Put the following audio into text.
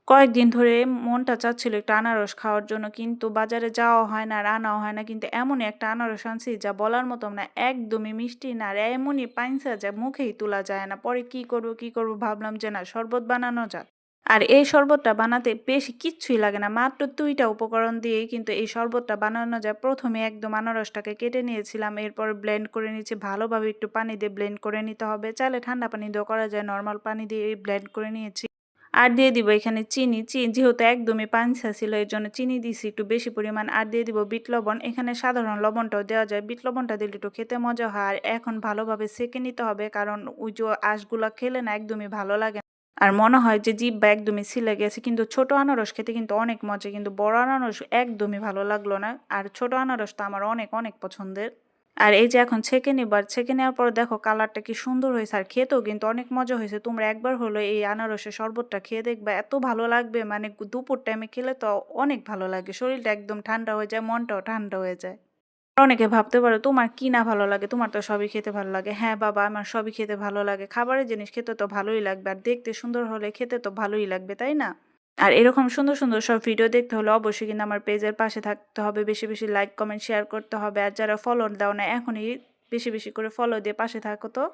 কয়েকদিন ধরে মনটা চাচ্ছিল একটু আনারস খাওয়ার জন্য, কিন্তু বাজারে যাওয়া হয় না আর আনাও হয় না। কিন্তু এমনই একটা আনারস আনছি যা বলার মতো না, একদমই মিষ্টি না আর এমনই পাইনসা যা মুখেই তোলা যায় না। পরে কি করব ভাবলাম যে না, শরবত বানানো যাক। আর এই শরবতটা বানাতে বেশি কিচ্ছুই লাগে না। মাত্র ২ টা উপকরণ দিয়েই কিন্তু এই শরবতটা বানানো যায়। ১ম এ একদম আনারসটাকে কেটে নিয়েছিলাম। এরপর ব্লেন্ড করে নিচ্ছি। ভালোভাবে একটু পানি দিয়ে ব্লেন্ড করে নিতে হবে। চাইলে ঠান্ডা পানি দিয়েও করা যায়। নরমাল পানি দিয়েই ব্লেন্ড করে নিয়েছি। আর দিয়ে দিব এখানে চিনি। যেহেতু একদমই পানসা ছিল এজন্য চিনি দিছি একটু বেশি পরিমাণ। আর দিয়ে দিব বিট লবণ। এখানে সাধারণ লবণটাও দেওয়া যায়। বিট লবণটা দিলে একটু খেতে মজা হয়। আর এখন ভালোভাবে সেঁকে নিতে হবে, কারণ ওই যে আঁশগুলা খেলে না একদমই ভালো লাগে না। আর মনে হয় যে জিহ্বা একদমই ছিলে গেছে। কিন্তু ছোট আনারস খেতে কিন্তু অনেক মজা। কিন্তু বড় আনারস একদমই ভালো লাগলো না। আর ছোট আনারস তো আমার অনেক, অনেক পছন্দের। আর এই যে এখন ছেঁকে নিব, আর ছেঁকে নেওয়ার পর দেখো কালারটা কি সুন্দর হয়েছে, আর খেতেও কিন্তু অনেক মজা হয়েছে। তোমরা একবার হলো এই আনারসের শরবতটা খেয়ে দেখবে, এত ভালো লাগবে। মানে দুপুর টাইমে খেলে তো অনেক ভালো লাগে, শরীরটা একদম ঠান্ডা হয়ে যায়, মনটাও ঠান্ডা হয়ে যায়। অনেকে ভাবতে পারো তোমার কি না ভালো লাগে, তোমার তো সবই খেতে ভালো লাগে। হ্যাঁ বাবা, আমার সবই খেতে ভালো লাগে। খাবারের জিনিস খেতে তো ভালোই লাগবে, আর দেখতে সুন্দর হলে খেতে তো ভালোই লাগবে, তাই না? আর এরকম সুন্দর সুন্দর সব ভিডিও দেখতে হলে অবশ্যই কিন্তু আমার পেজের পাশে থাকতে হবে, বেশি বেশি লাইক কমেন্ট শেয়ার করতে হবে। আর যারা ফলো দাও না এখনই বেশি বেশি করে ফলো দিয়ে পাশে থাকো তো।